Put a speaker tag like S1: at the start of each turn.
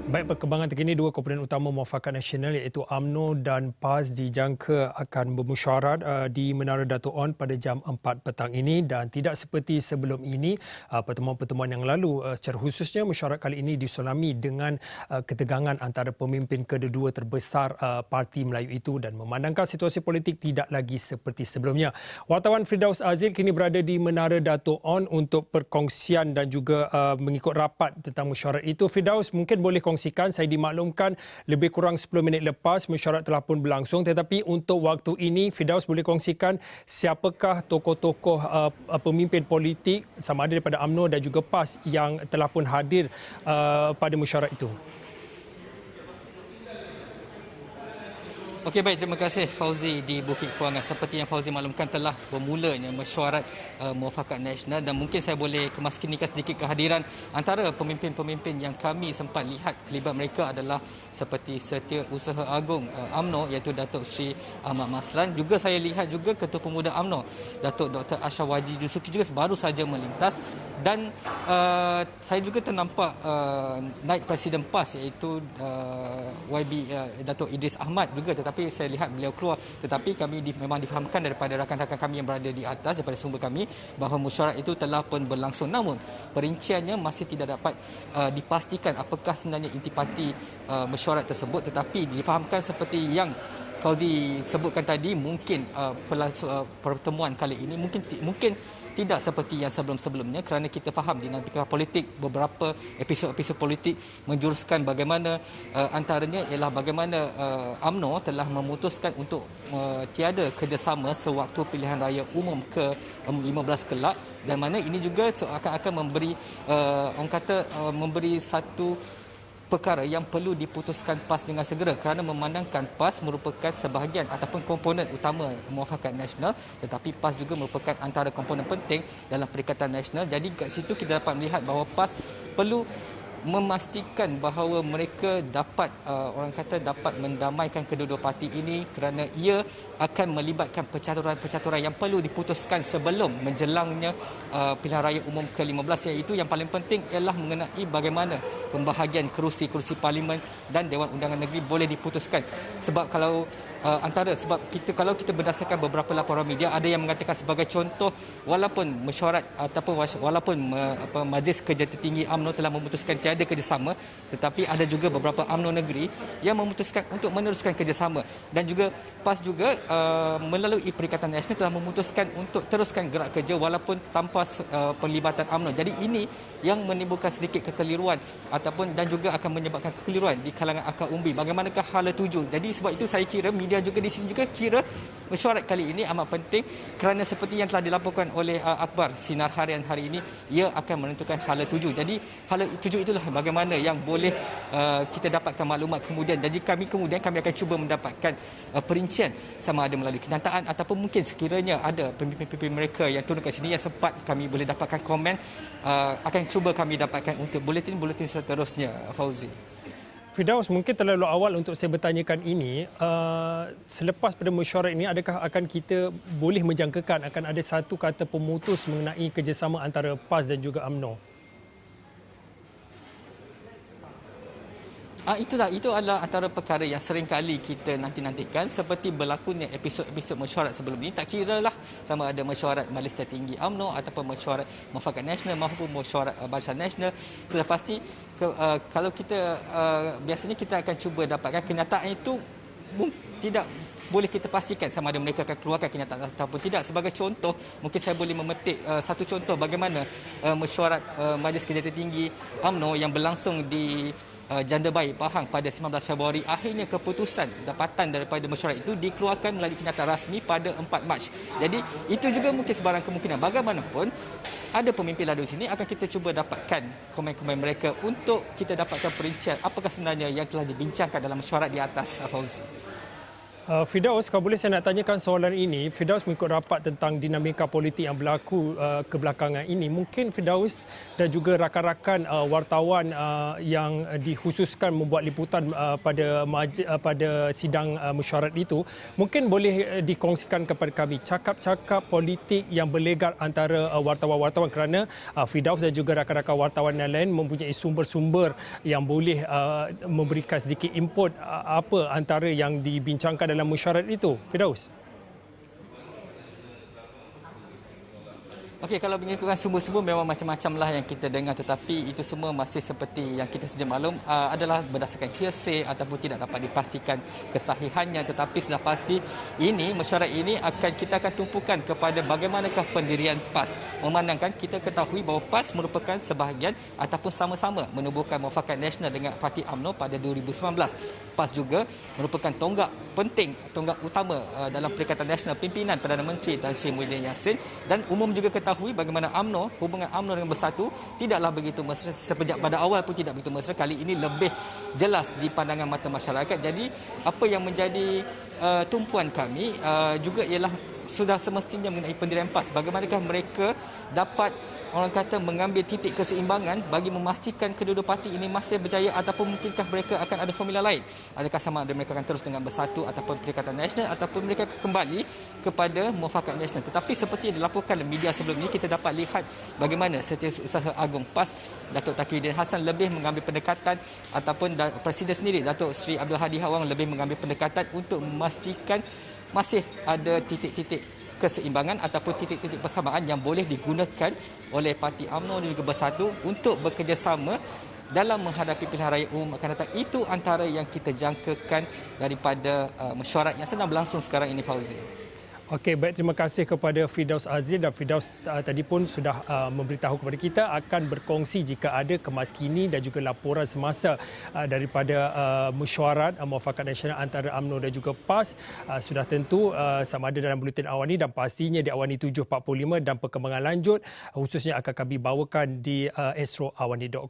S1: Baik, perkembangan terkini dua komponen utama Muafakat Nasional iaitu UMNO dan PAS dijangka akan bermesyuarat di Menara Dato' On pada jam 4 petang ini dan tidak seperti sebelum ini pertemuan-pertemuan yang lalu secara khususnya mesyuarat kali ini disolami dengan ketegangan antara pemimpin kedua-dua terbesar Parti Melayu itu dan memandangkan situasi politik tidak lagi seperti sebelumnya. Wartawan Firdaus Azil kini berada di Menara Dato' On untuk perkongsian dan juga mengikut rapat tentang mesyuarat itu. Firdaus, mungkin boleh kongsikan. Saya dimaklumkan lebih kurang 10 minit lepas mesyuarat telah pun berlangsung, tetapi untuk waktu ini Firdaus boleh kongsikan siapakah tokoh-tokoh pemimpin politik sama ada daripada UMNO dan juga PAS yang telah pun hadir pada mesyuarat itu.
S2: Okey, baik, terima kasih Fauzi di Bukit Kewangan. Seperti yang Fauzi maklumkan, telah bermulanya mesyuarat Muafakat Nasional dan mungkin saya boleh kemaskinikan sedikit kehadiran antara pemimpin-pemimpin yang kami sempat lihat kelibat mereka adalah seperti Setiausaha Agung UMNO iaitu Datuk Seri Ahmad Maslan. Juga saya lihat juga Ketua Pemuda UMNO Datuk Dr. Ashraf Waji Dusuki juga baru saja melintas dan saya juga ternampak Naib Presiden PAS iaitu YB Datuk Idris Ahmad juga, tetapi saya lihat beliau keluar, tetapi kami memang difahamkan daripada rakan-rakan kami yang berada di atas daripada sumber kami bahawa mesyuarat itu telah pun berlangsung, namun perinciannya masih tidak dapat dipastikan apakah sebenarnya intipati mesyuarat tersebut, tetapi difahamkan seperti yang Fauzi sebutkan tadi, mungkin pertemuan kali ini mungkin tidak seperti yang sebelum-sebelumnya kerana kita faham dinamika politik, beberapa episod-episod politik menjuruskan bagaimana antaranya ialah bagaimana UMNO telah memutuskan untuk tiada kerjasama sewaktu pilihan raya umum ke-15 kelak, dan mana ini juga akan memberi memberi satu perkara yang perlu diputuskan PAS dengan segera kerana memandangkan PAS merupakan sebahagian ataupun komponen utama Muafakat Nasional, tetapi PAS juga merupakan antara komponen penting dalam Perikatan Nasional. Jadi kat situ kita dapat melihat bahawa PAS perlu memastikan bahawa mereka dapat dapat mendamaikan kedua-dua parti ini kerana ia akan melibatkan percaturan-percaturan yang perlu diputuskan sebelum menjelangnya pilihan raya umum ke-15, iaitu yang paling penting ialah mengenai bagaimana pembahagian kerusi-kerusi parlimen dan Dewan Undangan Negeri boleh diputuskan. Sebab kalau kalau kita berdasarkan beberapa laporan media, ada yang mengatakan sebagai contoh, walaupun mesyuarat ataupun Majlis Kerja Tertinggi UMNO telah memutuskan tiada kerjasama, tetapi ada juga beberapa UMNO negeri yang memutuskan untuk meneruskan kerjasama, dan juga PAS juga melalui Perikatan Nasional telah memutuskan untuk teruskan gerak kerja walaupun tanpa perlibatan UMNO. Jadi ini yang menimbulkan sedikit kekeliruan dan juga akan menyebabkan kekeliruan di kalangan akar umbi. Bagaimanakah hala tuju? Jadi sebab itu saya kira media juga di sini juga kira mesyuarat kali ini amat penting kerana seperti yang telah dilaporkan oleh Akhbar Sinar Harian hari ini, ia akan menentukan hala tuju. Jadi hala tuju itulah bagaimana yang boleh kita dapatkan maklumat kemudian. Jadi kami akan cuba mendapatkan perincian sama ada melalui kenyataan ataupun mungkin sekiranya ada pemimpin-pemimpin mereka yang turun ke sini yang sempat kami boleh dapatkan komen, akan cuba kami dapatkan untuk buletin-buletin seterusnya, Fauzi.
S1: Firdaus, mungkin terlalu awal untuk saya bertanyakan ini. Selepas pada mesyuarat ini, adakah akan kita boleh menjangkakan akan ada satu kata pemutus mengenai kerjasama antara PAS dan juga UMNO? Itu adalah antara perkara yang sering kali kita nantikan seperti berlakunya episod-episod mesyuarat sebelum ini. Tak kiralah sama ada mesyuarat Majlis Tertinggi UMNO ataupun mesyuarat Muafakat Nasional maupun mesyuarat Barisan Nasional, sudah pasti kalau kita biasanya kita akan cuba dapatkan kenyataan itu tidak boleh kita pastikan sama ada mereka akan keluarkan kenyataan ataupun tidak. Sebagai contoh, mungkin saya boleh memetik satu contoh bagaimana mesyuarat Majlis Kerja Tertinggi UMNO yang berlangsung di Janda Bayi Pahang pada 19 Februari, akhirnya keputusan dapatan daripada mesyuarat itu dikeluarkan melalui kenyataan rasmi pada 4 Mac. Jadi itu juga mungkin sebarang kemungkinan. Bagaimanapun ada pemimpin lalu sini, akan kita cuba dapatkan komen-komen mereka untuk kita dapatkan perincian apakah sebenarnya yang telah dibincangkan dalam mesyuarat di atas, Fauzi. Firdaus, kalau boleh saya nak tanyakan soalan ini. Firdaus, mengikut rapat tentang dinamika politik yang berlaku kebelakangan ini, mungkin Firdaus dan juga rakan-rakan wartawan yang dikhususkan membuat liputan pada sidang mesyuarat itu, mungkin boleh dikongsikan kepada kami cakap-cakap politik yang berlegar antara wartawan-wartawan, kerana Firdaus dan juga rakan-rakan wartawan yang lain mempunyai sumber-sumber yang boleh memberikan sedikit input apa antara yang dibincangkan dalam mesyuarat itu, Firdaus.
S2: Okey, kalau mengikutkan sumber-sumber memang macam-macam lah yang kita dengar, tetapi itu semua masih seperti yang kita sedia maklum adalah berdasarkan hearsay ataupun tidak dapat dipastikan kesahihannya. Tetapi sudah pasti ini mesyuarat ini kita akan tumpukan kepada bagaimanakah pendirian PAS, memandangkan kita ketahui bahawa PAS merupakan sebahagian ataupun sama-sama menubuhkan Muafakat Nasional dengan Parti UMNO pada 2019. PAS juga merupakan tonggak penting, tonggak utama dalam Perikatan Nasional pimpinan Perdana Menteri Tan Sri Muhyiddin Yassin, dan umum juga ketahui bagaimana hubungan UMNO dengan Bersatu tidaklah begitu mesra. Sejak pada awal pun tidak begitu mesra, kali ini lebih jelas di pandangan mata masyarakat. Jadi apa yang menjadi tumpuan kami juga ialah sudah semestinya mengenai pendirian PAS. Bagaimanakah mereka dapat, orang kata, mengambil titik keseimbangan bagi memastikan kedua-dua parti ini masih berjaya, ataupun mungkinkah mereka akan ada formula lain? Adakah sama ada mereka akan terus dengan Bersatu ataupun Perikatan Nasional, ataupun mereka kembali kepada Muafakat Nasional? Tetapi seperti yang dilaporkan oleh media sebelum ini, kita dapat lihat bagaimana Setiausaha Agung PAS Datuk Taqiyuddin Hassan lebih mengambil pendekatan, ataupun Presiden sendiri Datuk Seri Abdul Hadi Awang lebih mengambil pendekatan untuk memastikan masih ada titik-titik keseimbangan ataupun titik-titik persamaan yang boleh digunakan oleh Parti UMNO dan juga Bersatu untuk bekerjasama dalam menghadapi pilihan raya umum akan datang. Itu antara yang kita jangkakan daripada mesyuarat yang sedang berlangsung sekarang ini, Fauzi.
S1: Okey, baik, terima kasih kepada Firdaus Aziz, dan Firdaus tadi pun sudah memberitahu kepada kita akan berkongsi jika ada kemaskini dan juga laporan semasa daripada mesyuarat Muafakat Nasional antara UMNO dan juga PAS. Sudah tentu sama ada dalam buletin awal ini, dan pastinya di Awani 7.45, dan perkembangan lanjut khususnya akan kami bawakan di astroawani.com.